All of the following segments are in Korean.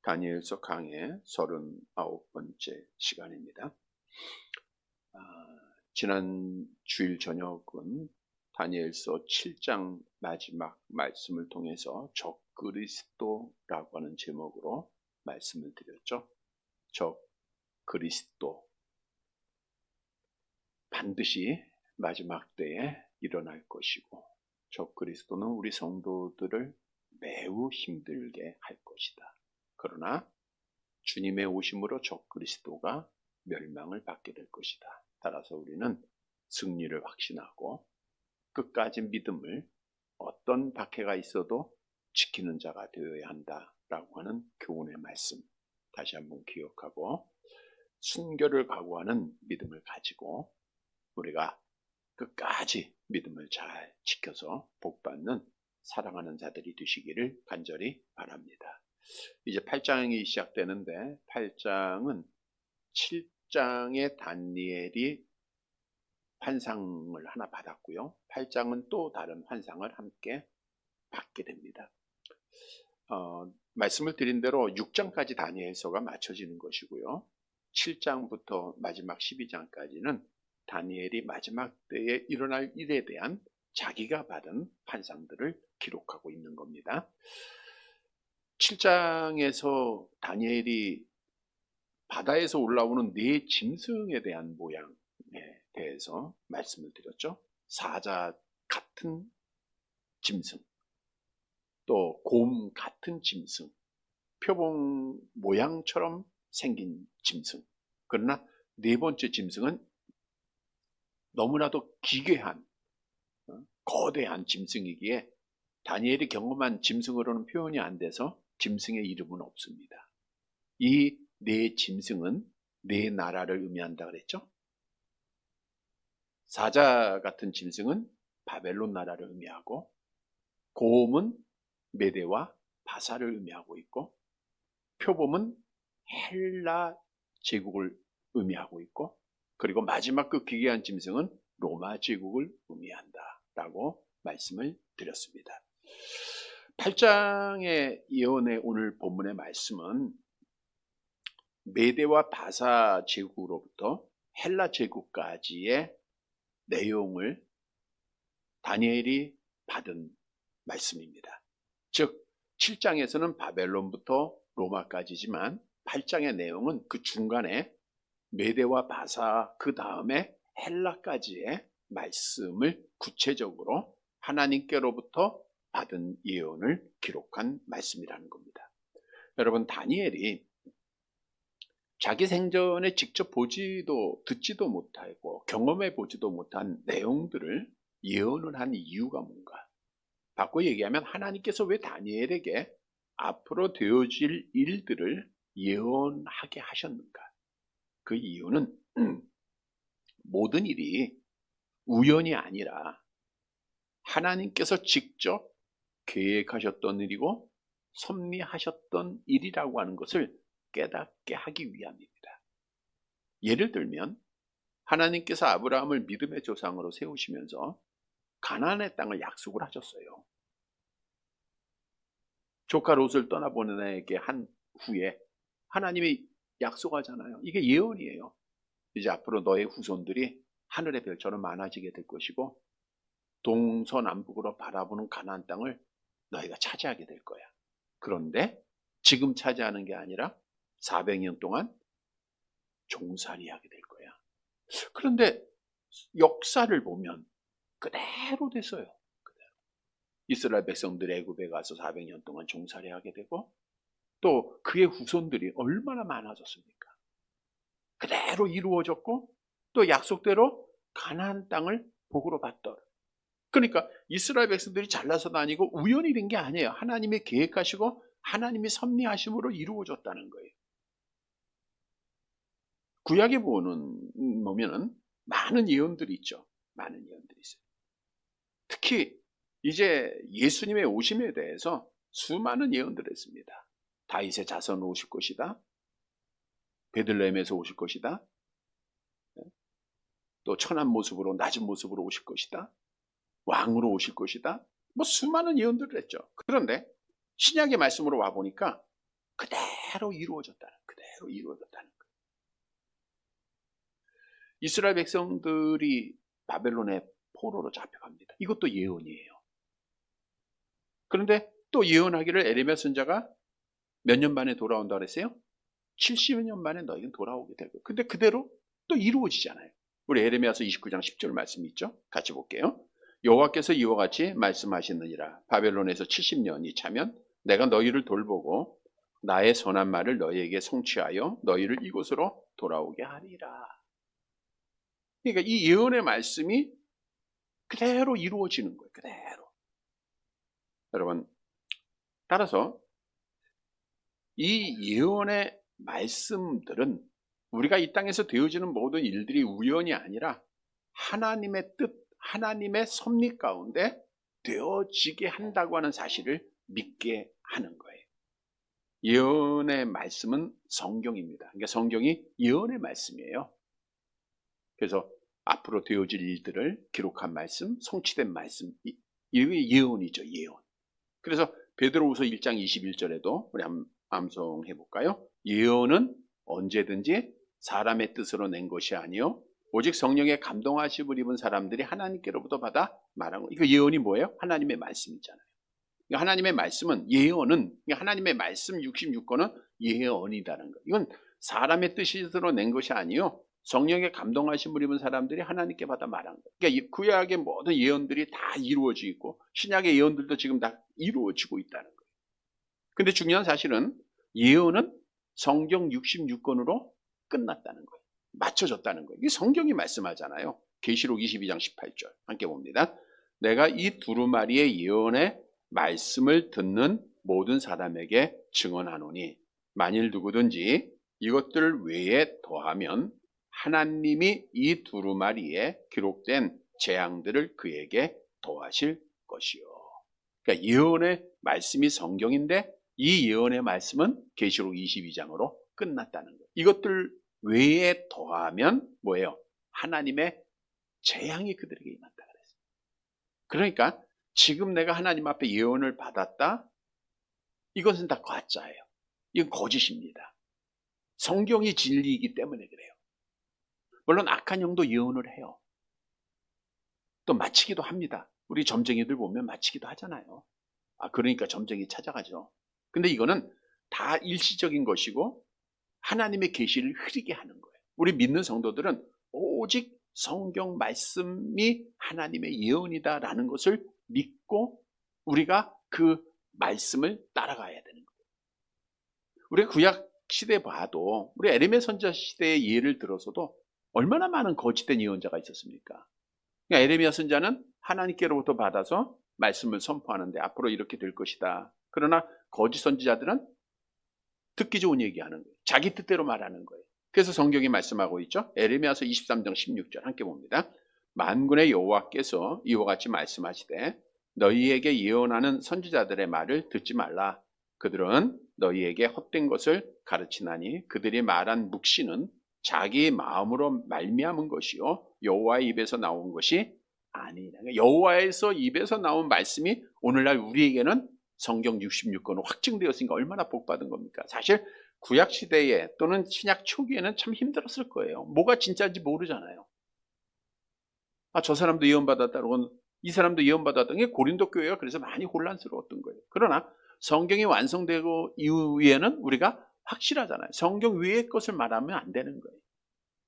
다니엘서 강의 39번째 시간입니다. 지난 주일 저녁은 다니엘서 7장 마지막 말씀을 통해서 적그리스도라고 하는 제목으로 말씀을 드렸죠. 적그리스도, 반드시 마지막 때에 일어날 것이고 적그리스도는 우리 성도들을 매우 힘들게 할 것이다. 그러나 주님의 오심으로 적그리스도가 멸망을 받게 될 것이다. 따라서 우리는 승리를 확신하고 끝까지 믿음을 어떤 박해가 있어도 지키는 자가 되어야 한다라고 하는 교훈의 말씀 다시 한번 기억하고 순교를 각오하는 믿음을 가지고 우리가 끝까지 믿음을 잘 지켜서 복받는 사랑하는 자들이 되시기를 간절히 바랍니다. 이제 8장이 시작되는데 8장은 7장의 다니엘이 환상을 하나 받았고요. 8장은 또 다른 환상을 함께 받게 됩니다. 말씀을 드린 대로 6장까지 다니엘서가 맞춰지는 것이고요. 7장부터 마지막 12장까지는 다니엘이 마지막 때에 일어날 일에 대한 자기가 받은 환상들을 기록하고 있는 겁니다. 7장에서 다니엘이 바다에서 올라오는 네 짐승에 대한 모양에 대해서 말씀을 드렸죠. 사자 같은 짐승, 또 곰 같은 짐승, 표범 모양처럼 생긴 짐승. 그러나 네 번째 짐승은 너무나도 기괴한 거대한 짐승이기에 다니엘이 경험한 짐승으로는 표현이 안 돼서 짐승의 이름은 없습니다. 이 네 짐승은 네 나라를 의미한다 그랬죠. 사자 같은 짐승은 바벨론 나라를 의미하고 곰은 메대와 바사를 의미하고 있고 표범은 헬라 제국을 의미하고 있고 그리고 마지막 그 기괴한 짐승은 로마 제국을 의미한다라고 말씀을 드렸습니다. 8장의 예언의 오늘 본문의 말씀은 메대와 바사 제국으로부터 헬라 제국까지의 내용을 다니엘이 받은 말씀입니다. 즉 7장에서는 바벨론부터 로마까지지만 8장의 내용은 그 중간에 메대와 바사 그 다음에 헬라까지의 말씀을 구체적으로 하나님께로부터 받은 예언을 기록한 말씀이라는 겁니다. 여러분, 다니엘이 자기 생전에 직접 보지도 듣지도 못하고 경험해 보지도 못한 내용들을 예언을 한 이유가 뭔가? 바꿔 얘기하면 하나님께서 왜 다니엘에게 앞으로 되어질 일들을 예언하게 하셨는가? 그 이유는 모든 일이 우연이 아니라 하나님께서 직접 계획하셨던 일이고 섭리하셨던 일이라고 하는 것을 깨닫게 하기 위함입니다. 예를 들면 하나님께서 아브라함을 믿음의 조상으로 세우시면서 가나안의 땅을 약속을 하셨어요. 조카 롯을 떠나보내게 한 후에 하나님이 약속하잖아요. 이게 예언이에요. 이제 앞으로 너의 후손들이 하늘의 별처럼 많아지게 될 것이고 동서남북으로 바라보는 가나안 땅을 너희가 차지하게 될 거야. 그런데 지금 차지하는 게 아니라 400년 동안 종살이 하게 될 거야. 그런데 역사를 보면 그대로 됐어요. 그대로. 이스라엘 백성들이 애굽에 가서 400년 동안 종살이 하게 되고 또 그의 후손들이 얼마나 많아졌습니까? 그대로 이루어졌고 또 약속대로 가나안 땅을 복으로 받더라. 그러니까 이스라엘 백성들이 잘나서 다니고 우연히 된 게 아니에요. 하나님이 계획하시고 하나님이 섭리하심으로 이루어졌다는 거예요. 구약에 보면은 많은 예언들이 있죠. 많은 예언들이 있어요. 특히 이제 예수님의 오심에 대해서 수많은 예언들을 했습니다. 다윗의 자손으로 오실 것이다. 베들레헴에서 오실 것이다. 또 천한 모습으로 낮은 모습으로 오실 것이다. 왕으로 오실 것이다. 뭐 수많은 예언들을 했죠. 그런데 신약의 말씀으로 와보니까 그대로 이루어졌다는 거예요. 이스라엘 백성들이 바벨론의 포로로 잡혀갑니다. 이것도 예언이에요. 그런데 또 예언하기를 에레미야 선지자가 몇 년 만에 돌아온다 그랬어요? 70년 만에 너희는 돌아오게 될 거예요. 근데 그대로 또 이루어지잖아요. 우리 에레미야서 29장 10절 말씀이 있죠? 같이 볼게요. 여호와께서 이와 같이 말씀하시느니라. 바벨론에서 70년이 차면 내가 너희를 돌보고 나의 선한 말을 너희에게 성취하여 너희를 이곳으로 돌아오게 하리라. 그러니까 이 예언의 말씀이 그대로 이루어지는 거예요. 그대로. 여러분, 따라서 이 예언의 말씀들은 우리가 이 땅에서 되어지는 모든 일들이 우연이 아니라 하나님의 뜻, 하나님의 섭리 가운데 되어지게 한다고 하는 사실을 믿게 하는 거예요. 예언의 말씀은 성경입니다. 그러니까 성경이 예언의 말씀이에요. 그래서 앞으로 되어질 일들을 기록한 말씀, 성취된 말씀, 이게 예언이죠, 예언. 그래서 베드로후서 1장 21절에도 우리 한번 암송해 볼까요? 예언은 언제든지 사람의 뜻으로 낸 것이 아니요 오직 성령의 감동하심을 입은 사람들이 하나님께로부터 받아 말한 거. 이거 예언이 뭐예요? 하나님의 말씀이잖아요. 그러니까 하나님의 말씀은 예언은 그러니까 하나님의 말씀 66권은 예언이라는 거. 이건 사람의 뜻으로 낸 것이 아니요 성령의 감동하심을 입은 사람들이 하나님께 받아 말한 거예요. 그러니까 구약의 모든 예언들이 다 이루어지고 있고 신약의 예언들도 지금 다 이루어지고 있다는 거예요. 근데 중요한 사실은 예언은 성경 66권으로 끝났다는 거예요. 맞춰졌다는 거예요. 이게 성경이 말씀하잖아요. 계시록 22장 18절 함께 봅니다. 내가 이 두루마리의 예언의 말씀을 듣는 모든 사람에게 증언하노니 만일 누구든지 이것들 외에 더하면 하나님이 이 두루마리에 기록된 재앙들을 그에게 더하실 것이요. 그러니까 예언의 말씀이 성경인데 이 예언의 말씀은 계시록 22장으로 끝났다는 거예요. 이것들 외에 더하면 뭐예요? 하나님의 재앙이 그들에게 임한다 그랬어요. 그러니까 지금 내가 하나님 앞에 예언을 받았다. 이것은 다 가짜예요. 이건 거짓입니다. 성경이 진리이기 때문에 그래요. 물론 악한 영도 예언을 해요. 또 마치기도 합니다. 우리 점쟁이들 보면 마치기도 하잖아요. 그러니까 점쟁이 찾아가죠. 근데 이거는 다 일시적인 것이고 하나님의 계시를 흐리게 하는 거예요. 우리 믿는 성도들은 오직 성경 말씀이 하나님의 예언이다라는 것을 믿고 우리가 그 말씀을 따라가야 되는 거예요. 우리가 구약 시대 봐도 우리 에레미야 선지자 시대의 예를 들어서도 얼마나 많은 거짓된 예언자가 있었습니까? 그러니까 에레미야 선지자는 하나님께로부터 받아서 말씀을 선포하는데 앞으로 이렇게 될 것이다. 그러나 거짓 선지자들은 듣기 좋은 얘기하는 거예요. 자기 뜻대로 말하는 거예요. 그래서 성경이 말씀하고 있죠. 에레미야서 23장 16절 함께 봅니다. 만군의 여호와께서 이와 같이 말씀하시되 너희에게 예언하는 선지자들의 말을 듣지 말라. 그들은 너희에게 헛된 것을 가르치나니 그들이 말한 묵시는 자기 마음으로 말미암은 것이요 여호와의 입에서 나온 것이 아니라. 여호와에서 입에서 나온 말씀이 오늘날 우리에게는 성경 66권으로 확증되었으니까 얼마나 복받은 겁니까? 사실 구약 시대에 또는 신약 초기에는 참 힘들었을 거예요. 뭐가 진짜인지 모르잖아요. 저 사람도 예언받았다고 이 사람도 예언받았던 게 고린도 교회가 그래서 많이 혼란스러웠던 거예요. 그러나 성경이 완성되고 이후에는 우리가 확실하잖아요. 성경 외의 것을 말하면 안 되는 거예요.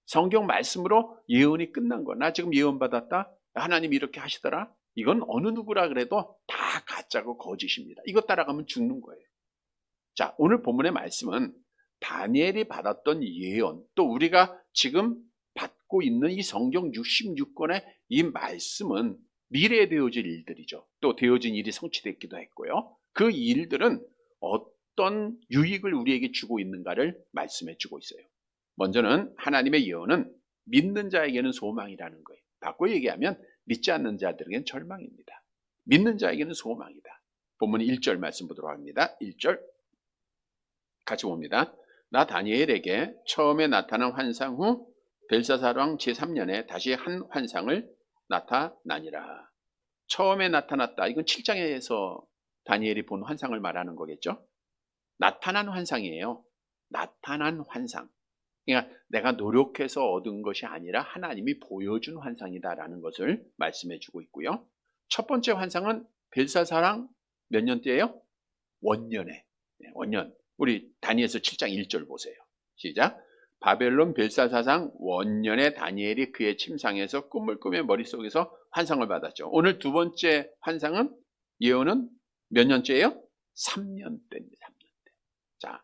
성경 말씀으로 예언이 끝난 거야. 나 지금 예언받았다. 하나님이 이렇게 하시더라. 이건 어느 누구라 그래도 다 가짜고 거짓입니다. 이거 따라가면 죽는 거예요. 자, 오늘 본문의 말씀은 다니엘이 받았던 예언, 또 우리가 지금 받고 있는 이 성경 66권의 이 말씀은 미래에 되어질 일들이죠. 또 되어진 일이 성취됐기도 했고요. 그 일들은 어떤 유익을 우리에게 주고 있는가를 말씀해 주고 있어요. 먼저는 하나님의 예언은 믿는 자에게는 소망이라는 거예요. 바꿔 얘기하면 믿지 않는 자들에게는 절망입니다. 믿는 자에게는 소망이다. 본문 1절 말씀 보도록 합니다. 1절 같이 봅니다. 나 다니엘에게 처음에 나타난 환상 후 벨사살 왕 제3년에 다시 한 환상을 나타나니라. 처음에 나타났다. 이건 7장에서 다니엘이 본 환상을 말하는 거겠죠. 나타난 환상이에요. 나타난 환상. 그러니까 내가 노력해서 얻은 것이 아니라 하나님이 보여준 환상이다라는 것을 말씀해 주고 있고요. 첫 번째 환상은 벨사사랑 몇 년째예요? 원년에. 원년. 우리 다니엘서 7장 1절 보세요. 시작. 바벨론 벨사사상 원년에 다니엘이 그의 침상에서 꿈을 꾸며 머릿속에서 환상을 받았죠. 오늘 두 번째 환상은, 예언은 몇 년째예요? 3년째입니다. 3년째. 자,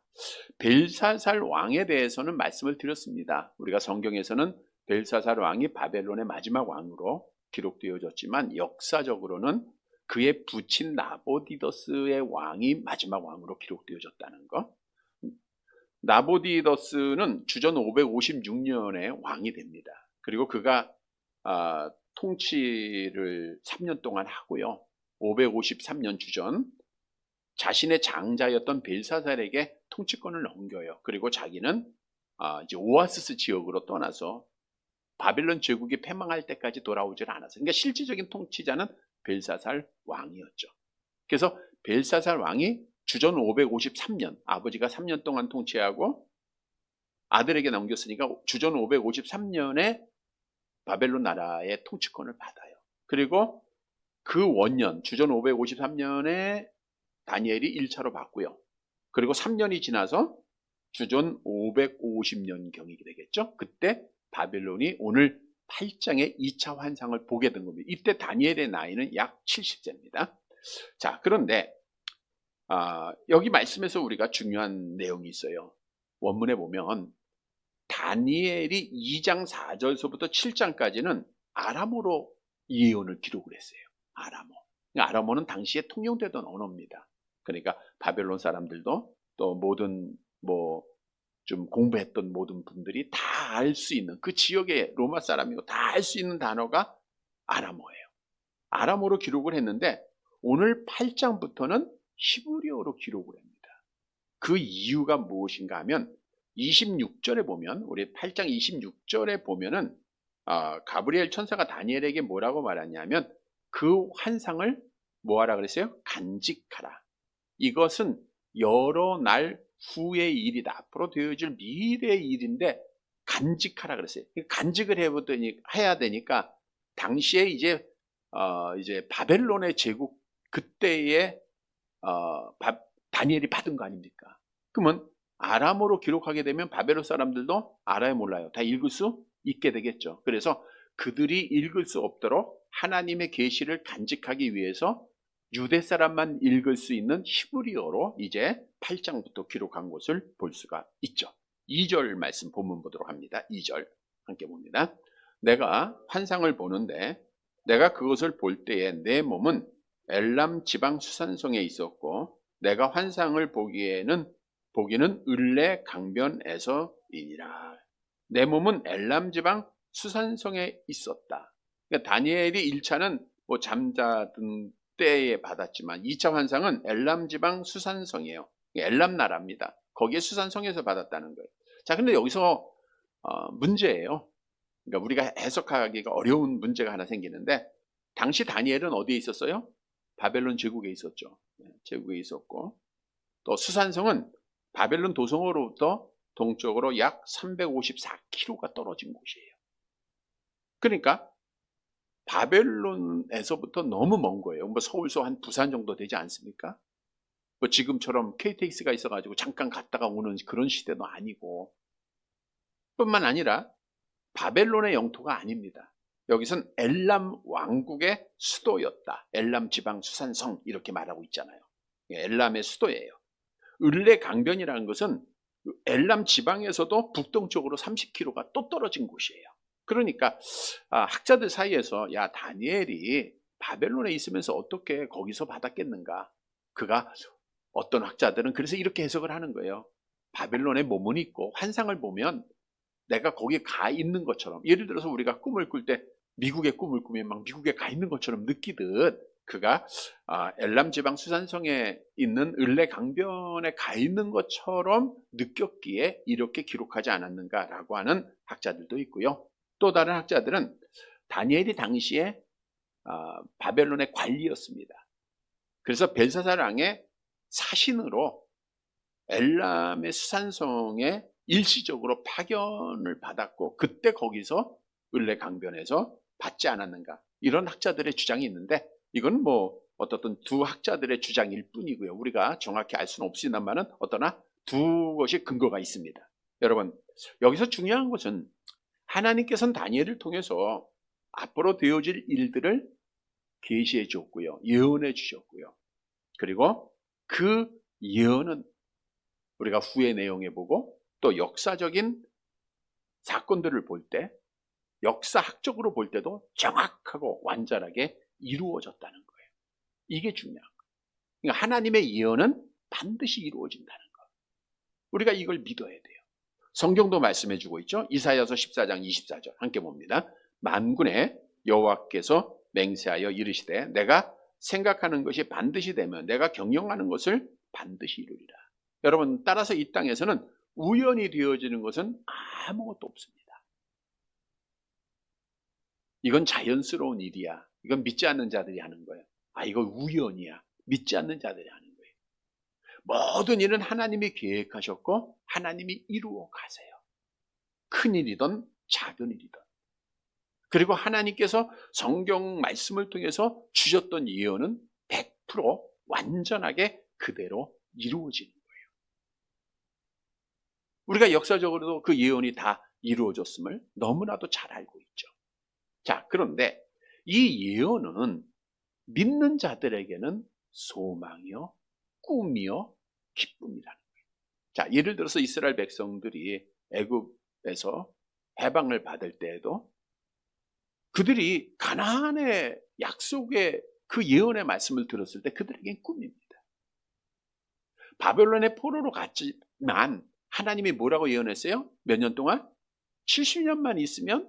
벨사살 왕에 대해서는 말씀을 드렸습니다. 우리가 성경에서는 벨사살 왕이 바벨론의 마지막 왕으로 기록되어졌지만 역사적으로는 그의 부친 나보디더스의 왕이 마지막 왕으로 기록되어졌다는 것. 나보디더스는 주전 556년에 왕이 됩니다. 그리고 그가 통치를 3년 동안 하고요. 553년 주전 자신의 장자였던 벨사살에게 통치권을 넘겨요. 그리고 자기는 이제 오아시스 지역으로 떠나서 바벨론 제국이 패망할 때까지 돌아오질 않았어요. 그러니까 실질적인 통치자는 벨사살 왕이었죠. 그래서 벨사살 왕이 주전 553년, 아버지가 3년 동안 통치하고 아들에게 넘겼으니까 주전 553년에 바벨론 나라의 통치권을 받아요. 그리고 그 원년, 주전 553년에 다니엘이 1차로 받고요. 그리고 3년이 지나서 주전 550년경이 되겠죠. 그때 바벨론이 오늘 8장의 2차 환상을 보게 된 겁니다. 이때 다니엘의 나이는 약 70세입니다. 자, 그런데 여기 말씀에서 우리가 중요한 내용이 있어요. 원문에 보면 다니엘이 2장 4절서부터 7장까지는 아람어로 예언을 기록을 했어요. 아람어. 아람어는 당시에 통용되던 언어입니다. 그러니까 바벨론 사람들도 또 모든 좀 공부했던 모든 분들이 다 알 수 있는, 그 지역의 로마 사람이고 다 알 수 있는 단어가 아람어예요. 아람어로 기록을 했는데 오늘 8장부터는 히브리어로 기록을 합니다. 그 이유가 무엇인가 하면 26절에 보면, 우리 8장 26절에 보면은 가브리엘 천사가 다니엘에게 뭐라고 말하냐면 그 환상을 뭐하라 그랬어요? 간직하라. 이것은 여러 날 후의 일이다. 앞으로 되어질 미래의 일인데 간직하라 그랬어요. 간직을 해야 되니까 당시에 이제 바벨론의 제국 그때에 다니엘이 받은 거 아닙니까? 그러면 아람어로 기록하게 되면 바벨론 사람들도 알아요, 몰라요? 다 읽을 수 있게 되겠죠. 그래서 그들이 읽을 수 없도록 하나님의 계시를 간직하기 위해서 유대 사람만 읽을 수 있는 히브리어로 이제 8장부터 기록한 것을 볼 수가 있죠. 2절 말씀 본문 보도록 합니다. 2절 함께 봅니다. 내가 환상을 보는데 내가 그것을 볼 때에 내 몸은 엘람 지방 수산성에 있었고 내가 환상을 보기는 을레 강변에서이니라. 내 몸은 엘람 지방 수산성에 있었다. 그러니까 다니엘이 1차는 잠자던 때에 받았지만 2차 환상은 엘람 지방 수산성이에요. 엘람 나라입니다. 거기에 수산성에서 받았다는 거예요. 자, 근데 여기서 문제예요. 그러니까 우리가 해석하기가 어려운 문제가 하나 생기는데 당시 다니엘은 어디에 있었어요? 바벨론 제국에 있었죠. 제국에 있었고 또 수산성은 바벨론 도성으로부터 동쪽으로 약 354km가 떨어진 곳이에요. 그러니까 바벨론에서부터 너무 먼 거예요. 서울서 한 부산 정도 되지 않습니까? 지금처럼 KTX가 있어가지고 잠깐 갔다가 오는 그런 시대도 아니고, 뿐만 아니라 바벨론의 영토가 아닙니다. 여기선 엘람 왕국의 수도였다. 엘람 지방 수산성 이렇게 말하고 있잖아요. 엘람의 수도예요. 을레 강변이라는 것은 엘람 지방에서도 북동쪽으로 30km가 또 떨어진 곳이에요. 그러니까 학자들 사이에서 야, 다니엘이 바벨론에 있으면서 어떻게 거기서 받았겠는가? 그가 어떤 학자들은 그래서 이렇게 해석을 하는 거예요. 바벨론에 몸은 있고 환상을 보면 내가 거기에 가 있는 것처럼, 예를 들어서 우리가 꿈을 꿀 때 미국의 꿈을 꾸면 막 미국에 가 있는 것처럼 느끼듯 그가 엘람 지방 수산성에 있는 을레 강변에 가 있는 것처럼 느꼈기에 이렇게 기록하지 않았는가라고 하는 학자들도 있고요. 또 다른 학자들은 다니엘이 당시에 바벨론의 관리였습니다. 그래서 벨사살 왕의 사신으로 엘람의 수산성에 일시적으로 파견을 받았고 그때 거기서 을레강변에서 받지 않았는가, 이런 학자들의 주장이 있는데 이건 뭐 어떻든 두 학자들의 주장일 뿐이고요. 우리가 정확히 알 수는 없습니다만은 어떠나 두 것이 근거가 있습니다. 여러분, 여기서 중요한 것은 하나님께서는 다니엘을 통해서 앞으로 되어질 일들을 계시해 주었고요. 예언해 주셨고요. 그리고 그 예언은 우리가 후의 내용에 보고 또 역사적인 사건들을 볼 때, 역사학적으로 볼 때도 정확하고 완전하게 이루어졌다는 거예요. 이게 중요한 거예요. 그러니까 하나님의 예언은 반드시 이루어진다는 거. 우리가 이걸 믿어야 돼요. 성경도 말씀해 주고 있죠. 이사야서 14장 24절 함께 봅니다. 만군의 여호와께서 맹세하여 이르시되 내가 생각하는 것이 반드시 되면 내가 경영하는 것을 반드시 이루리라. 여러분, 따라서 이 땅에서는 우연히 되어지는 것은 아무것도 없습니다. 이건 자연스러운 일이야. 이건 믿지 않는 자들이 하는 거예요. 아, 이거 우연이야. 믿지 않는 자들이 하는 거예요. 모든 일은 하나님이 계획하셨고 하나님이 이루어 가세요. 큰 일이든 작은 일이든. 그리고 하나님께서 성경 말씀을 통해서 주셨던 예언은 100% 완전하게 그대로 이루어지는 거예요. 우리가 역사적으로도 그 예언이 다 이루어졌음을 너무나도 잘 알고 있죠. 자, 그런데 이 예언은 믿는 자들에게는 소망이요, 꿈이요, 기쁨이라는 거예요. 자, 예를 들어서 이스라엘 백성들이 애굽에서 해방을 받을 때에도 그들이 가나안의 약속의 그 예언의 말씀을 들었을 때 그들에겐 꿈입니다. 바벨론의 포로로 갔지만 하나님이 뭐라고 예언했어요? 몇 년 동안? 70년만 있으면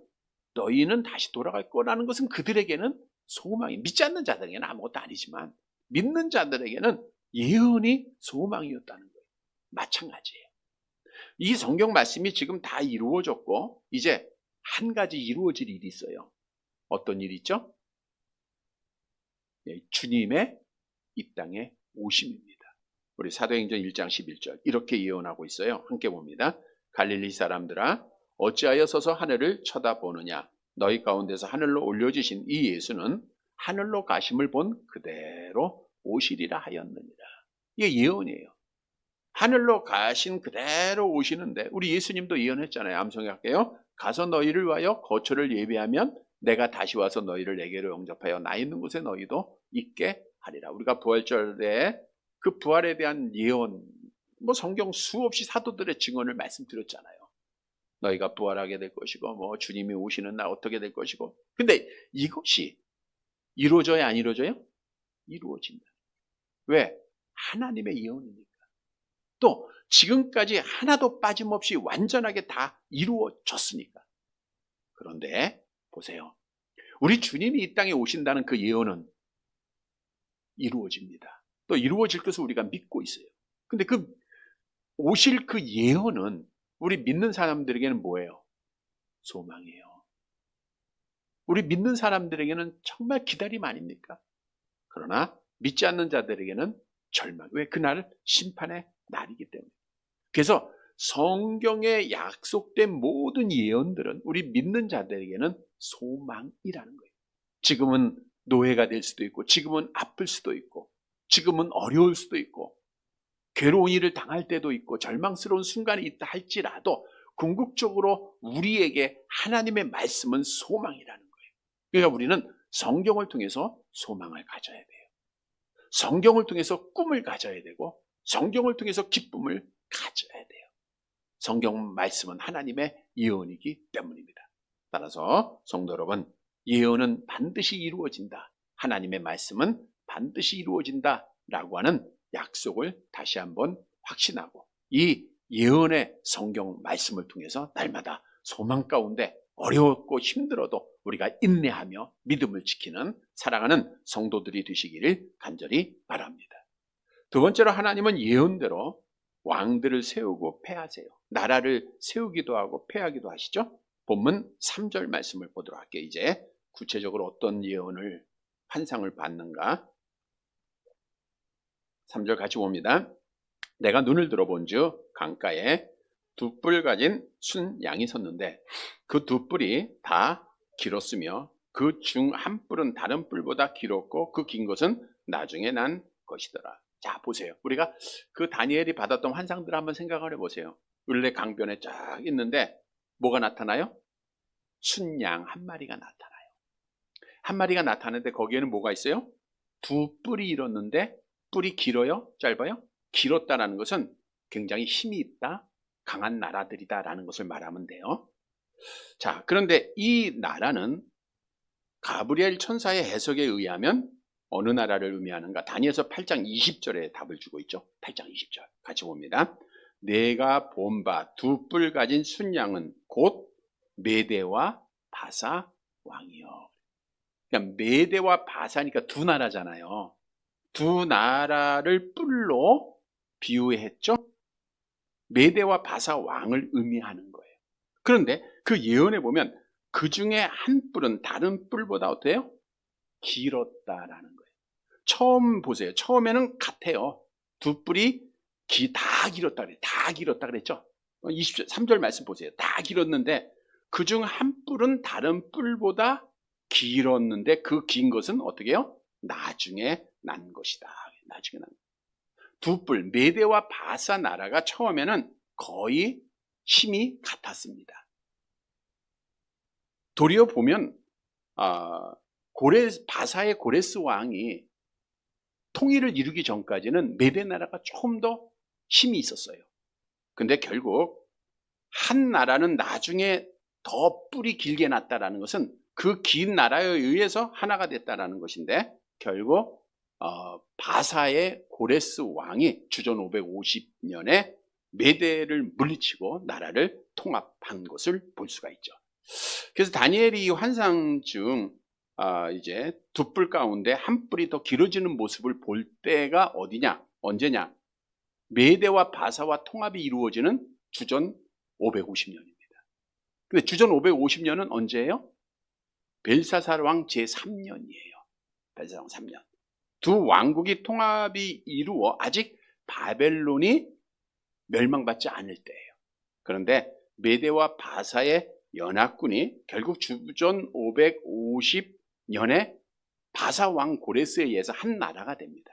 너희는 다시 돌아갈 거라는 것은 그들에게는 소망이, 믿지 않는 자들에게는 아무것도 아니지만 믿는 자들에게는 예언이 소망이었다는 거예요. 마찬가지예요. 이 성경 말씀이 지금 다 이루어졌고 이제 한 가지 이루어질 일이 있어요. 어떤 일이 있죠? 주님의 이 땅에 오심입니다. 우리 사도행전 1장 11절 이렇게 예언하고 있어요. 함께 봅니다. 갈릴리 사람들아 어찌하여 서서 하늘을 쳐다보느냐. 너희 가운데서 하늘로 올려지신 이 예수는 하늘로 가심을 본 그대로 오시리라 하였느니라. 이게 예언이에요. 하늘로 가신 그대로 오시는데 우리 예수님도 예언했잖아요. 암송할게요. 가서 너희를 위하여 거처를 예비하면 내가 다시 와서 너희를 내게로 영접하여 나 있는 곳에 너희도 있게 하리라. 우리가 부활절에 그 부활에 대한 예언, 뭐 성경 수없이 사도들의 증언을 말씀드렸잖아요. 너희가 부활하게 될 것이고 뭐 주님이 오시는 날 어떻게 될 것이고. 근데 이것이 이루어져야 안 이루어져요? 이루어진다. 왜? 하나님의 예언이니까. 또 지금까지 하나도 빠짐없이 완전하게 다 이루어졌으니까. 그런데 보세요. 우리 주님이 이 땅에 오신다는 그 예언은 이루어집니다. 또 이루어질 것을 우리가 믿고 있어요. 근데 그 오실 그 예언은 우리 믿는 사람들에게는 뭐예요? 소망이에요. 우리 믿는 사람들에게는 정말 기다림 아닙니까? 그러나 믿지 않는 자들에게는 절망. 왜? 그날 심판의 날이기 때문에. 그래서 성경에 약속된 모든 예언들은 우리 믿는 자들에게는 소망이라는 거예요. 지금은 노예가 될 수도 있고 지금은 아플 수도 있고 지금은 어려울 수도 있고 괴로운 일을 당할 때도 있고 절망스러운 순간이 있다 할지라도 궁극적으로 우리에게 하나님의 말씀은 소망이라는 거예요. 그러니까 우리는 성경을 통해서 소망을 가져야 돼요. 성경을 통해서 꿈을 가져야 되고 성경을 통해서 기쁨을 가져야 돼요. 성경 말씀은 하나님의 예언이기 때문입니다. 따라서 성도 여러분, 예언은 반드시 이루어진다. 하나님의 말씀은 반드시 이루어진다 라고 하는 약속을 다시 한번 확신하고 이 예언의 성경 말씀을 통해서 날마다 소망 가운데 어렵고 힘들어도 우리가 인내하며 믿음을 지키는 사랑하는 성도들이 되시기를 간절히 바랍니다. 두 번째로 하나님은 예언대로 왕들을 세우고 패하세요. 나라를 세우기도 하고 패하기도 하시죠. 본문 3절 말씀을 보도록 할게요. 이제 구체적으로 어떤 예언을 환상을 받는가. 3절 같이 봅니다. 내가 눈을 들어본즉 강가에 두 뿔 가진 순 양이 섰는데 그 두 뿔이 다 길었으며 그 중 한 뿔은 다른 뿔보다 길었고 그 긴 것은 나중에 난 것이더라. 자, 보세요. 우리가 그 다니엘이 받았던 환상들을 한번 생각을 해보세요. 을레 강변에 쫙 있는데 뭐가 나타나요? 순양 한 마리가 나타나요. 한 마리가 나타나는데 거기에는 뭐가 있어요? 두 뿔이 일었는데 뿔이 길어요? 짧아요? 길었다라는 것은 굉장히 힘이 있다, 강한 나라들이다라는 것을 말하면 돼요. 자, 그런데 이 나라는 가브리엘 천사의 해석에 의하면 어느 나라를 의미하는가? 다니엘서 8장 20절에 답을 주고 있죠. 8장 20절 같이 봅니다. 내가 본 바 두 뿔 가진 순양은 곧 메대와 바사 왕이요. 그러니까 메대와 바사니까 두 나라잖아요. 두 나라를 뿔로 비유했죠. 메대와 바사 왕을 의미하는 거예요. 그런데 그 예언에 보면 그 중에 한 뿔은 다른 뿔보다 어때요? 길었다라는 거예요. 처음 보세요. 처음에는 같아요. 두 뿔이 다 길었다 그래요. 다 길었다 그랬죠. 23절 말씀 보세요. 다 길었는데 그 중 한 뿔은 다른 뿔보다 길었는데 그 긴 것은 어떻게 해요? 나중에 난 것이다. 나중에 난 것이다. 두 뿔, 메대와 바사 나라가 처음에는 거의 힘이 같았습니다. 도리어 보면 바사의 고레스 왕이 통일을 이루기 전까지는 메대 나라가 조금 더 힘이 있었어요. 근데 결국 한 나라는 나중에 더 뿔이 길게 났다라는 것은 그 긴 나라에 의해서 하나가 됐다라는 것인데 결국 바사의 고레스 왕이 주전 550년에 메대를 물리치고 나라를 통합한 것을 볼 수가 있죠. 그래서 다니엘이 이 환상 중 이제 두 뿔 가운데 한 뿔이 더 길어지는 모습을 볼 때가 어디냐? 언제냐? 메대와 바사와 통합이 이루어지는 주전 550년입니다. 근데 주전 550년은 언제예요? 벨사살 왕 제3년이에요. 벨사살 왕 3년. 두 왕국이 통합이 이루어 아직 바벨론이 멸망받지 않을 때예요. 그런데 메대와 바사의 연합군이 결국 주전 550년에 바사 왕 고레스에 의해서 한 나라가 됩니다.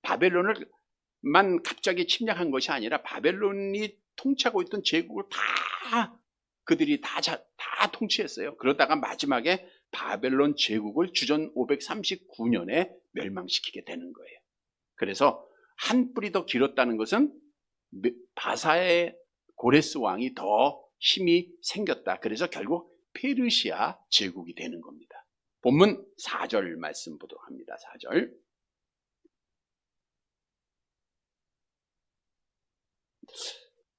바벨론을만 갑자기 침략한 것이 아니라 바벨론이 통치하고 있던 제국을 그들이 다 통치했어요. 그러다가 마지막에 바벨론 제국을 주전 539년에 멸망시키게 되는 거예요. 그래서 한 뿔이 더 길었다는 것은 바사의 고레스 왕이 더 힘이 생겼다. 그래서 결국 페르시아 제국이 되는 겁니다. 본문 4절 말씀 보도록 합니다. 4절.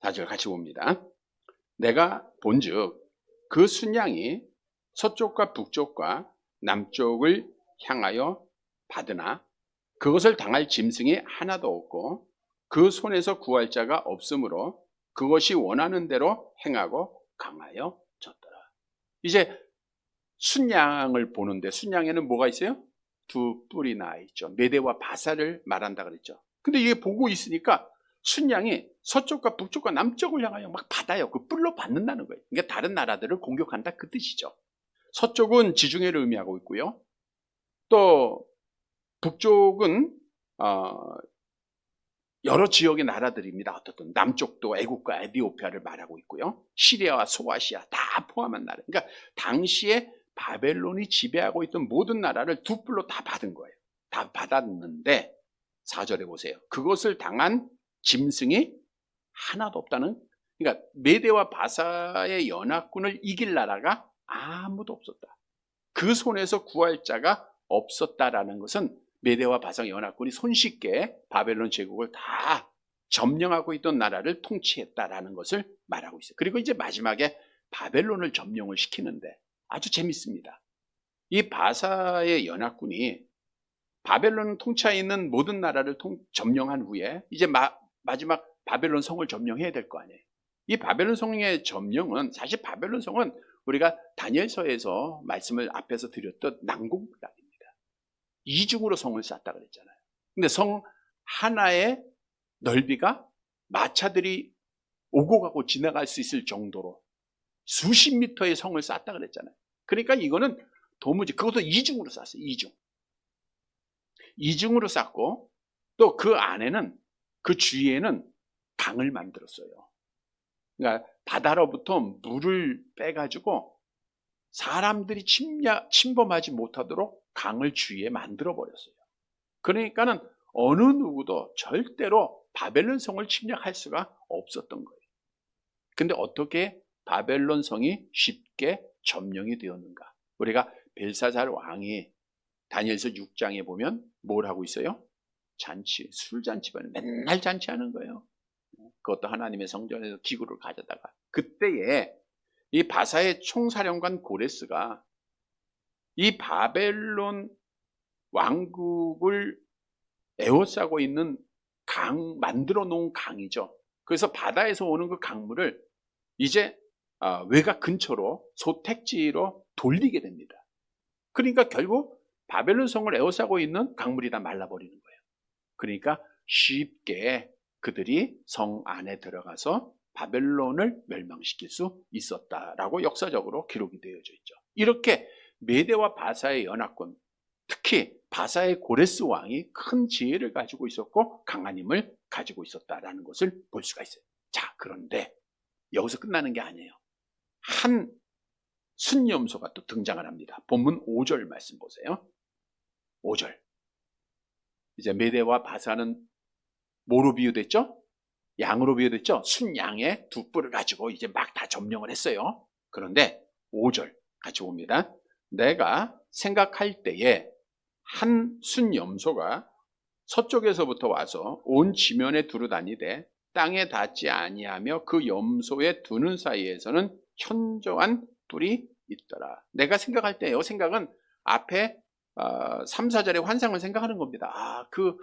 4절 같이 봅니다. 내가 본즉 그 순양이 서쪽과 북쪽과 남쪽을 향하여 받으나 그것을 당할 짐승이 하나도 없고 그 손에서 구할 자가 없으므로 그것이 원하는 대로 행하고 강하여 졌더라. 이제 순양을 보는데 순양에는 뭐가 있어요? 두 뿔이 나 있죠. 메대와 바사를 말한다 그랬죠. 근데 이게 보고 있으니까 순양이 서쪽과 북쪽과 남쪽을 향하여 막 받아요. 그 뿔로 받는다는 거예요. 그러니까 다른 나라들을 공격한다 그 뜻이죠. 서쪽은 지중해를 의미하고 있고요. 또 북쪽은 여러 지역의 나라들입니다. 어떻든 남쪽도 애국과 에디오피아를 말하고 있고요. 시리아와 소아시아 다 포함한 나라. 그러니까 당시에 바벨론이 지배하고 있던 모든 나라를 두 뿔로 다 받은 거예요. 다 받았는데 4절에 보세요. 그것을 당한 짐승이 하나도 없다는, 그러니까 메대와 바사의 연합군을 이길 나라가 아무도 없었다. 그 손에서 구할 자가 없었다라는 것은 메대와 바사 연합군이 손쉽게 바벨론 제국을 다 점령하고 있던 나라를 통치했다라는 것을 말하고 있어요. 그리고 이제 마지막에 바벨론을 점령을 시키는데 아주 재밌습니다. 이 바사의 연합군이 바벨론 통치하에 있는 모든 나라를 점령한 후에 이제 마지막 바벨론 성을 점령해야 될 거 아니에요. 이 바벨론 성의 점령은 사실 바벨론 성은 우리가 다니엘서에서 말씀을 앞에서 드렸던 난공불락입니다. 이중으로 성을 쌓았다 그랬잖아요. 근데 성 하나의 넓이가 마차들이 오고 가고 지나갈 수 있을 정도로 수십 미터의 성을 쌓았다 그랬잖아요. 그러니까 이거는 도무지, 그것도 이중으로 쌓았어요. 이중으로 쌓고, 또 그 안에는, 그 주위에는 강을 만들었어요. 그러니까 바다로부터 물을 빼가지고 사람들이 침범하지 못하도록 강을 주위에 만들어 버렸어요. 그러니까는 어느 누구도 절대로 바벨론 성을 침략할 수가 없었던 거예요. 근데 어떻게 바벨론 성이 쉽게 점령이 되었는가? 우리가 벨사살 왕이 다니엘서 6장에 보면 뭘 하고 있어요? 잔치, 술잔치만 맨날 잔치하는 거예요. 그것도 하나님의 성전에서 기구를 가져다가. 그때에 이 바사의 총사령관 고레스가 이 바벨론 왕국을 에워싸고 있는 만들어 놓은 강이죠. 그래서 바다에서 오는 그 강물을 이제 외곽 근처로 소택지로 돌리게 됩니다. 그러니까 결국 바벨론 성을 에워싸고 있는 강물이 다 말라버리는 거예요. 그러니까 쉽게 그들이 성 안에 들어가서 바벨론을 멸망시킬 수 있었다라고 역사적으로 기록이 되어져 있죠. 이렇게 메대와 바사의 연합군, 특히 바사의 고레스 왕이 큰 지혜를 가지고 있었고 강한 힘을 가지고 있었다라는 것을 볼 수가 있어요. 자, 그런데 여기서 끝나는 게 아니에요. 한 순염소가 또 등장을 합니다. 본문 5절 말씀 보세요. 5절. 이제 메대와 바사는 뭐로 비유됐죠? 양으로 비유됐죠? 순양의 두 뿔을 가지고 이제 막 다 점령을 했어요. 그런데 5절 같이 봅니다. 내가 생각할 때에 한 순염소가 서쪽에서부터 와서 온 지면에 두루 다니되 땅에 닿지 아니하며 그 염소의 두는 사이에서는 현저한 뿔이 있더라. 내가 생각할 때요. 생각은 앞에 3, 4절의 환상을 생각하는 겁니다. 그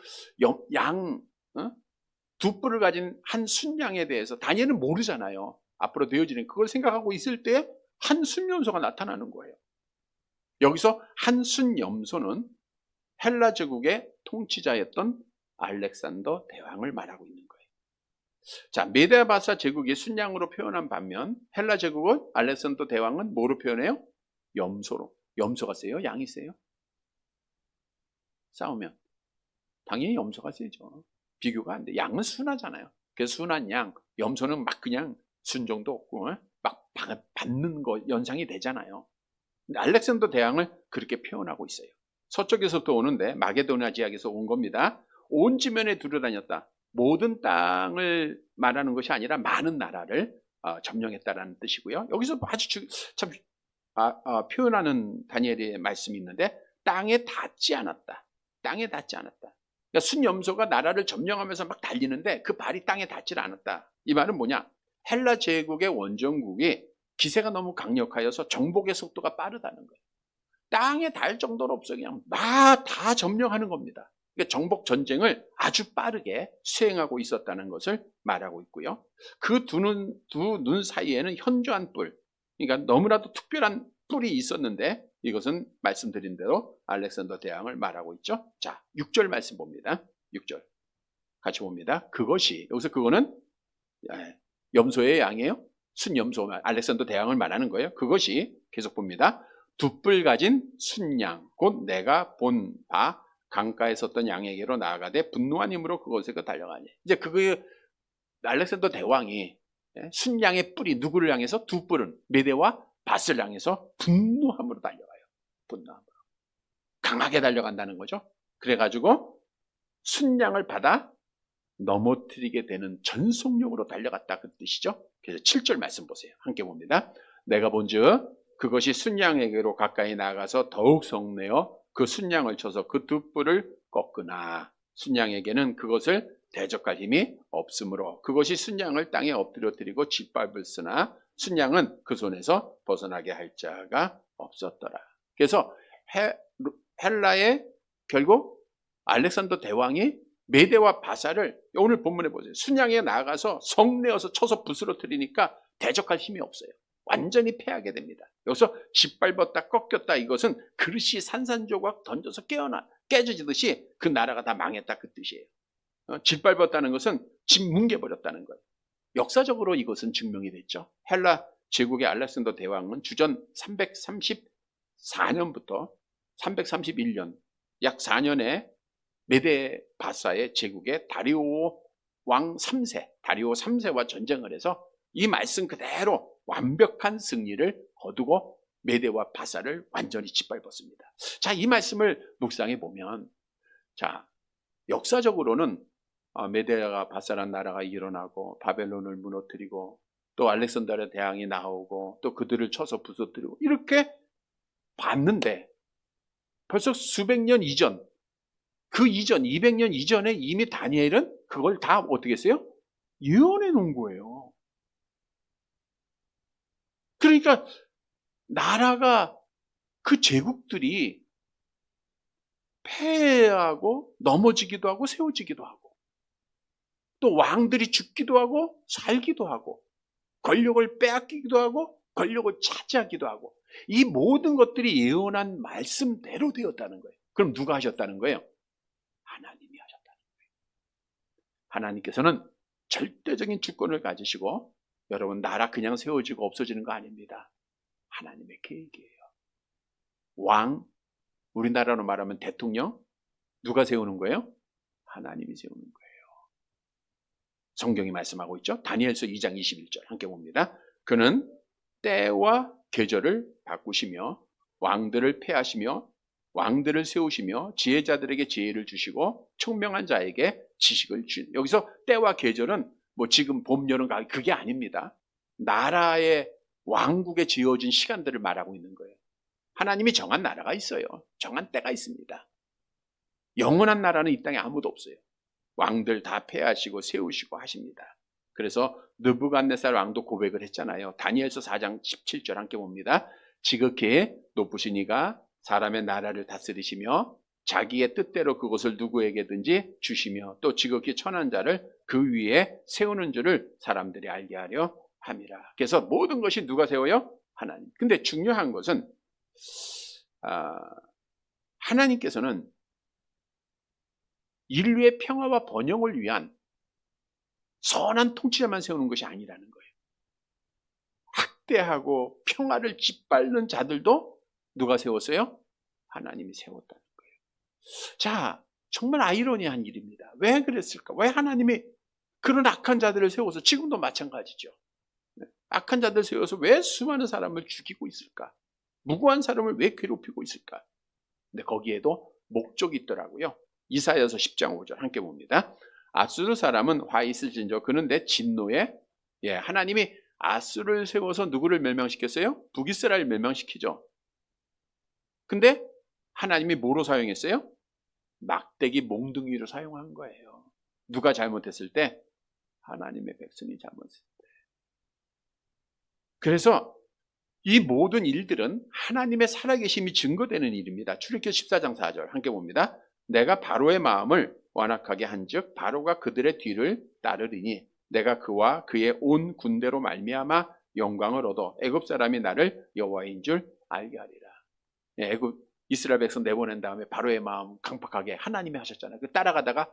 두 뿔을 가진 한 순양에 대해서 다니엘은 모르잖아요. 앞으로 되어지는 그걸 생각하고 있을 때 한 순염소가 나타나는 거예요. 여기서 한 순염소는 헬라 제국의 통치자였던 알렉산더 대왕을 말하고 있는 거예요. 자, 메데바사 제국이 순양으로 표현한 반면 헬라 제국은 알렉산더 대왕은 뭐로 표현해요? 염소로. 염소가 세요? 양이 세요? 싸우면 당연히 염소가 세죠. 비교가 안 돼. 양은 순하잖아요. 그래서 순한 양, 염소는 막 그냥 순종도 없고 막 받는 거 연상이 되잖아요. 근데 알렉산더 대왕을 그렇게 표현하고 있어요. 서쪽에서 또 오는데 마게도냐 지역에서 온 겁니다. 온 지면에 두루다녔다. 모든 땅을 말하는 것이 아니라 많은 나라를 점령했다라는 뜻이고요. 여기서 아주 참 표현하는 다니엘의 말씀이 있는데 땅에 닿지 않았다. 땅에 닿지 않았다. 그러니까 순염소가 나라를 점령하면서 막 달리는데 그 발이 땅에 닿지 않았다. 이 말은 뭐냐? 헬라 제국의 원정국이 기세가 너무 강력하여서 정복의 속도가 빠르다는 거예요. 땅에 닿을 정도로 없어 그냥 막 다 점령하는 겁니다. 그러니까 정복 전쟁을 아주 빠르게 수행하고 있었다는 것을 말하고 있고요. 그 두 눈 사이에는 현저한 뿔, 그러니까 너무나도 특별한 뿔이 있었는데 이것은 말씀드린 대로 알렉산더 대왕을 말하고 있죠. 자, 6절 말씀 봅니다. 6절 같이 봅니다. 그것이, 여기서 그거는 염소의 양이에요. 순염소, 알렉산더 대왕을 말하는 거예요. 그것이 계속 봅니다. 두 뿔 가진 순양, 곧 내가 본 바 강가에 섰던 양에게로 나아가되 분노한 힘으로 그곳에 달려가니. 이제 그게 알렉산더 대왕이 순양의 뿔이 누구를 향해서? 두 뿔은 메대와 밧을 향해서 분노함으로 달려가요. 분노함으로. 강하게 달려간다는 거죠. 그래가지고 순양을 받아 넘어뜨리게 되는 전속력으로 달려갔다 그 뜻이죠. 그래서 7절 말씀 보세요. 함께 봅니다. 내가 본즉 그것이 순양에게로 가까이 나가서 더욱 성내어 그 순양을 쳐서 그 두 뿔을 꺾으나 순양에게는 그것을 대적할 힘이 없으므로 그것이 순양을 땅에 엎드려뜨리고 짓밟았으나 순양은 그 손에서 벗어나게 할 자가 없었더라. 그래서 헬라의 결국 알렉산더 대왕이 메대와 바사를 오늘 본문에 보세요. 순양에 나가서 성내어서 쳐서 부스러뜨리니까 대적할 힘이 없어요. 완전히 패하게 됩니다. 여기서 짓밟았다 꺾였다 이것은 그릇이 산산조각 던져서 깨져지듯이 그 나라가 다 망했다 그 뜻이에요. 짓밟았다는 것은 짓 뭉개버렸다는 거예요. 역사적으로 이것은 증명이 됐죠. 헬라 제국의 알렉산더 대왕은 주전 334년부터 331년 약 4년에 메데 바사의 제국의 다리오 왕 3세, 다리오 3세와 전쟁을 해서 이 말씀 그대로 완벽한 승리를 거두고 메데와 바사를 완전히 짓밟았습니다. 자, 이 말씀을 묵상해 보면, 자, 역사적으로는 메데와 바사란 나라가 일어나고 바벨론을 무너뜨리고 또 알렉산더의 대왕이 나오고 또 그들을 쳐서 부서뜨리고 이렇게 봤는데 벌써 수백 년 이전, 그 이전 200년 이전에 이미 다니엘은 그걸 다 어떻게 했어요? 예언해 놓은 거예요. 그러니까 나라가, 그 제국들이 패하고 넘어지기도 하고 세워지기도 하고 또 왕들이 죽기도 하고 살기도 하고 권력을 빼앗기기도 하고 권력을 차지하기도 하고, 이 모든 것들이 예언한 말씀대로 되었다는 거예요. 그럼 누가 하셨다는 거예요? 하나님이 하셨다는 거예요. 하나님께서는 절대적인 주권을 가지시고, 여러분, 나라 그냥 세워지고 없어지는 거 아닙니다. 하나님의 계획이에요. 왕, 우리나라로 말하면 대통령, 누가 세우는 거예요? 하나님이 세우는 거예요. 성경이 말씀하고 있죠. 다니엘서 2장 21절 함께 봅니다. 그는 때와 계절을 바꾸시며 왕들을 폐하시며 왕들을 세우시며 지혜자들에게 지혜를 주시고 총명한 자에게 지식을 주신. 여기서 때와 계절은 뭐 지금 봄, 여름, 가을 그게 아닙니다. 나라의 왕국에 지어진 시간들을 말하고 있는 거예요. 하나님이 정한 나라가 있어요. 정한 때가 있습니다. 영원한 나라는 이 땅에 아무도 없어요. 왕들 다 폐하시고 세우시고 하십니다. 그래서 느부갓네살 왕도 고백을 했잖아요. 다니엘서 4장 17절 함께 봅니다. 지극히 높으신 이가 사람의 나라를 다스리시며 자기의 뜻대로 그것을 누구에게든지 주시며 또 지극히 천한 자를 그 위에 세우는 줄을 사람들이 알게 하려 함이라. 그래서 모든 것이 누가 세워요? 하나님. 근데 중요한 것은 하나님께서는 인류의 평화와 번영을 위한 선한 통치자만 세우는 것이 아니라는 거예요. 학대하고 평화를 짓밟는 자들도 누가 세웠어요? 하나님이 세웠다는 거예요. 자, 정말 아이러니한 일입니다. 왜 그랬을까? 왜 하나님이 그런 악한 자들을 세워서, 지금도 마찬가지죠. 악한 자들 세워서 왜 수많은 사람을 죽이고 있을까? 무고한 사람을 왜 괴롭히고 있을까? 근데 거기에도 목적이 있더라고요. 이사야서 10장 5절 함께 봅니다. 아수르 사람은 화 있을진저 그는 내 진노에, 하나님이 아수르를 세워서 누구를 멸망시켰어요? 북이스라엘 멸망시키죠. 근데 하나님이 뭐로 사용했어요? 막대기 몽둥이로 사용한 거예요. 누가 잘못했을 때? 하나님의 백성이 잘못했을 때. 그래서 이 모든 일들은 하나님의 살아계심이 증거되는 일입니다. 출애굽기 14장 4절 함께 봅니다. 내가 바로의 마음을 완악하게 한즉 바로가 그들의 뒤를 따르리니 내가 그와 그의 온 군대로 말미암아 영광을 얻어 애굽 사람이 나를 여호와인 줄 알게 하리라. 애굽 이스라엘 백성 내보낸 다음에 바로의 마음 강팍하게 하나님이 하셨잖아요. 그 따라가다가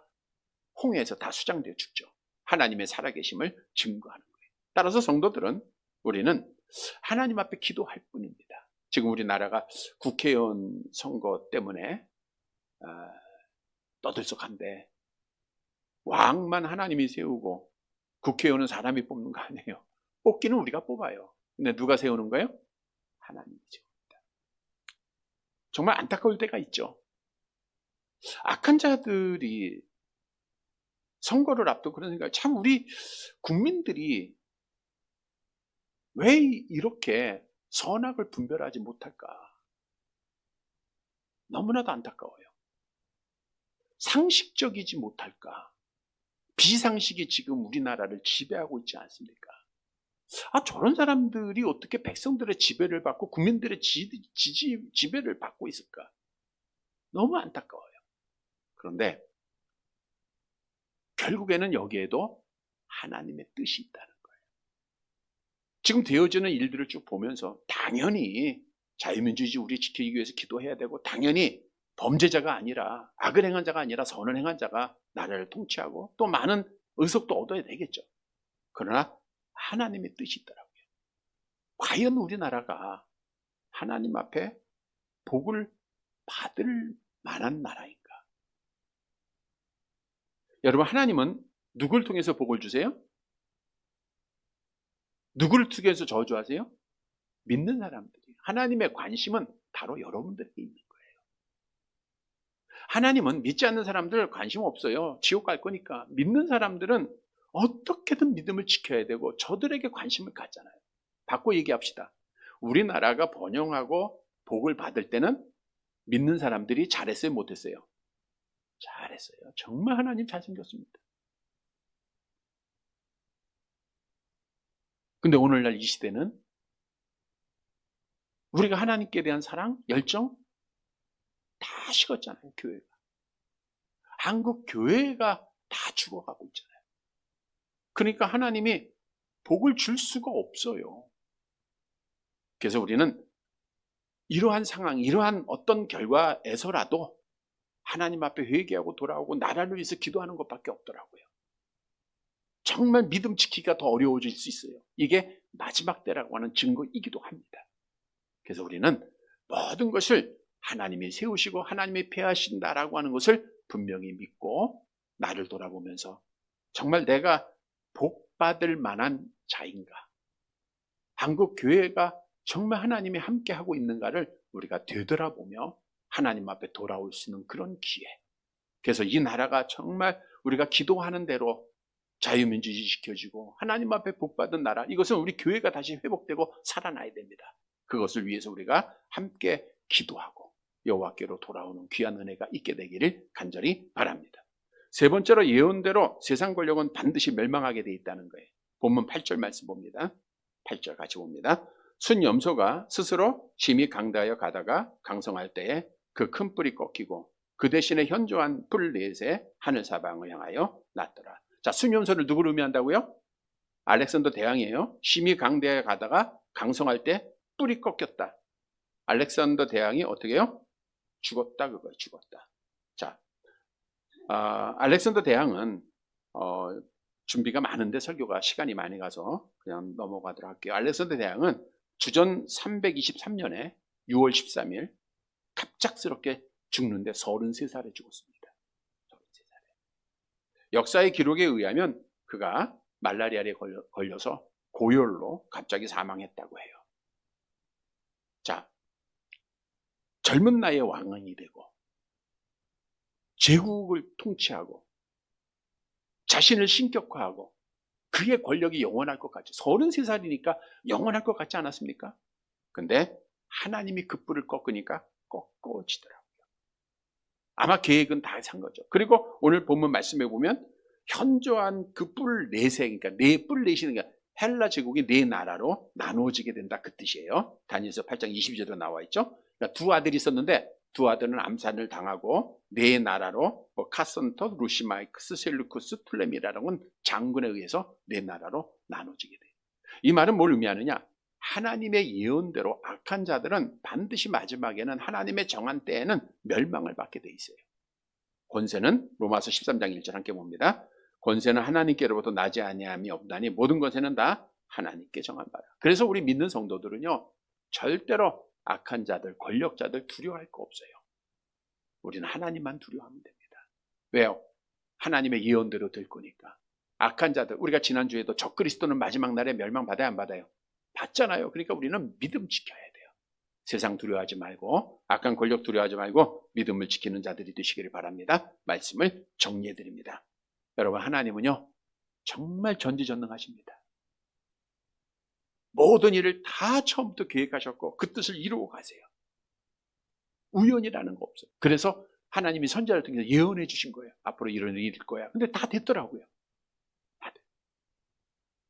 홍해에서 다 수장되어 죽죠. 하나님의 살아계심을 증거하는 거예요. 따라서 성도들은, 우리는 하나님 앞에 기도할 뿐입니다. 지금 우리나라가 국회의원 선거 때문에 떠들썩한데 왕만 하나님이 세우고 국회의원은 사람이 뽑는 거 아니에요. 뽑기는 우리가 뽑아요. 근데 누가 세우는 거예요? 하나님이 세웁니다. 정말 안타까울 때가 있죠. 악한 자들이 선거를 앞두고 그런 생각, 참 우리 국민들이 왜 이렇게 선악을 분별하지 못할까? 너무나도 안타까워요. 상식적이지 못할까? 비상식이 지금 우리나라를 지배하고 있지 않습니까? 저런 사람들이 어떻게 백성들의 지배를 받고 국민들의 지배를 받고 있을까? 너무 안타까워요. 그런데 결국에는 여기에도 하나님의 뜻이 있다는 거예요. 지금 되어지는 일들을 쭉 보면서 당연히 자유민주주의 우리 지키기 위해서 기도해야 되고, 당연히 범죄자가 아니라, 악을 행한 자가 아니라 선을 행한 자가 나라를 통치하고 또 많은 의석도 얻어야 되겠죠. 그러나 하나님의 뜻이 있더라고요. 과연 우리나라가 하나님 앞에 복을 받을 만한 나라인가? 여러분, 하나님은 누굴 통해서 복을 주세요? 누구를 통해서 저주하세요? 믿는 사람들이. 하나님의 관심은 바로 여러분들에게 있는 거예요. 하나님은 믿지 않는 사람들 관심 없어요. 지옥 갈 거니까. 믿는 사람들은 어떻게든 믿음을 지켜야 되고 저들에게 관심을 갖잖아요. 바꿔 얘기합시다. 우리나라가 번영하고 복을 받을 때는 믿는 사람들이 잘했어요, 못했어요? 잘했어요. 정말 하나님 잘생겼습니다. 근데 오늘날 이 시대는 우리가 하나님께 대한 사랑, 열정 다 식었잖아요, 교회가. 한국 교회가 다 죽어가고 있잖아요. 그러니까 하나님이 복을 줄 수가 없어요. 그래서 우리는 이러한 상황, 이러한 어떤 결과에서라도 하나님 앞에 회개하고 돌아오고 나라를 위해서 기도하는 것밖에 없더라고요. 정말 믿음 지키기가 더 어려워질 수 있어요. 이게 마지막 때라고 하는 증거이기도 합니다. 그래서 우리는 모든 것을 하나님이 세우시고 하나님이 폐하신다라고 하는 것을 분명히 믿고 나를 돌아보면서 정말 내가 복받을 만한 자인가? 한국 교회가 정말 하나님이 함께하고 있는가를 우리가 되돌아보며 하나님 앞에 돌아올 수 있는 그런 기회. 그래서 이 나라가 정말 우리가 기도하는 대로 자유민주주의 지켜지고 하나님 앞에 복받은 나라, 이것은 우리 교회가 다시 회복되고 살아나야 됩니다. 그것을 위해서 우리가 함께 기도하고 여호와께로 돌아오는 귀한 은혜가 있게 되기를 간절히 바랍니다. 세 번째로 예언대로 세상 권력은 반드시 멸망하게 돼 있다는 거예요. 본문 8절 말씀 봅니다. 8절 같이 봅니다. 순염소가 스스로 심히 강다하여 가다가 강성할 때에 그 큰 뿔이 꺾이고 그 대신에 현저한 뿔 넷에 하늘 사방을 향하여 났더라. 자, 순염소를 누구를 의미한다고요? 알렉산더 대왕이에요. 심히 강대하여 가다가 강성할 때 뿔이 꺾였다. 알렉산더 대왕이 어떻게 해요? 죽었다, 그거예요. 죽었다. 자, 알렉산더 대왕은 준비가 많은데 설교가 시간이 많이 가서 그냥 넘어가도록 할게요. 알렉산더 대왕은 주전 323년에 6월 13일 갑작스럽게 죽는데 33살에 죽었습니다. 33살에. 역사의 기록에 의하면 그가 말라리아에 걸려서 고열로 갑자기 사망했다고 해요. 자, 젊은 나이에 왕이 되고 제국을 통치하고 자신을 신격화하고 그의 권력이 영원할 것 같죠. 33살이니까 영원할 것 같지 않았습니까? 근데 하나님이 그 뿔을 꺾으니까 꺾어지더라고요. 아마 계획은 다 산 거죠. 그리고 오늘 본문 말씀해 보면 현저한 그 뿔 넷에, 그러니까 네 뿔 넷이, 그러니까 헬라 제국이 네 나라로 나누어지게 된다, 그 뜻이에요. 다니엘서 8장 22절에 나와 있죠. 그러니까 두 아들이 있었는데 두 아들은 암살을 당하고 네 나라로 카선토, 루시마이크스, 셀루쿠스, 플레미라는 건 장군에 의해서 네 나라로 나눠지게 돼요. 이 말은 뭘 의미하느냐? 하나님의 예언대로 악한 자들은 반드시 마지막에는 하나님의 정한 때에는 멸망을 받게 돼 있어요. 권세는 로마서 13장 1절 함께 봅니다. 권세는 하나님께로부터 나지 아니함이 없나니 모든 권세는 다 하나님께 정한 바라. 그래서 우리 믿는 성도들은요, 절대로 악한 자들, 권력자들 두려워할 거 없어요. 우리는 하나님만 두려워하면 됩니다. 왜요? 하나님의 예언대로 될 거니까. 악한 자들, 우리가 지난주에도 적그리스도는 마지막 날에 멸망받아야 안 받아요? 받잖아요. 그러니까 우리는 믿음 지켜야 돼요. 세상 두려워하지 말고 악한 권력 두려워하지 말고 믿음을 지키는 자들이 되시기를 바랍니다. 말씀을 정리해 드립니다. 여러분, 하나님은요 정말 전지전능하십니다. 모든 일을 다 처음부터 계획하셨고 그 뜻을 이루고 가세요. 우연이라는 거 없어요. 그래서 하나님이 선지자를 통해서 예언해 주신 거예요. 앞으로 이런 일이 될 거야. 근데 다 됐더라고요. 다 됐.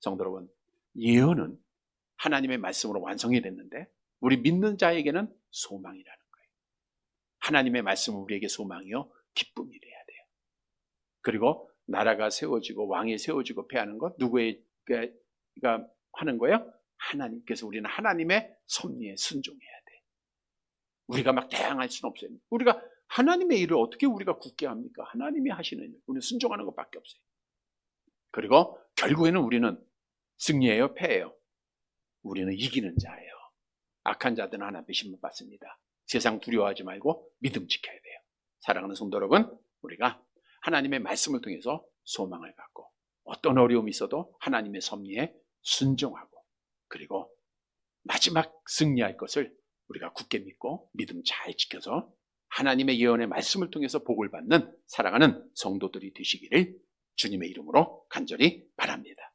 성도 여러분, 예언은 하나님의 말씀으로 완성이 됐는데 우리 믿는 자에게는 소망이라는 거예요. 하나님의 말씀은 우리에게 소망이요 기쁨이 돼야 돼요. 그리고 나라가 세워지고 왕이 세워지고 패하는 것 누구가 하는 거예요? 하나님께서. 우리는 하나님의 섭리에 순종해야 돼. 우리가 막 대항할 수는 없어요. 우리가 하나님의 일을 어떻게 우리가 굳게 합니까? 하나님이 하시는 일. 우리는 순종하는 것밖에 없어요. 그리고 결국에는 우리는 승리예요, 패예요? 우리는 이기는 자예요. 악한 자들은 하나님의 심판 받습니다. 세상 두려워하지 말고 믿음 지켜야 돼요. 사랑하는 성도 여러분, 우리가 하나님의 말씀을 통해서 소망을 갖고 어떤 어려움이 있어도 하나님의 섭리에 순종하고, 그리고 마지막 승리할 것을 우리가 굳게 믿고 믿음 잘 지켜서 하나님의 예언의 말씀을 통해서 복을 받는 사랑하는 성도들이 되시기를 주님의 이름으로 간절히 바랍니다.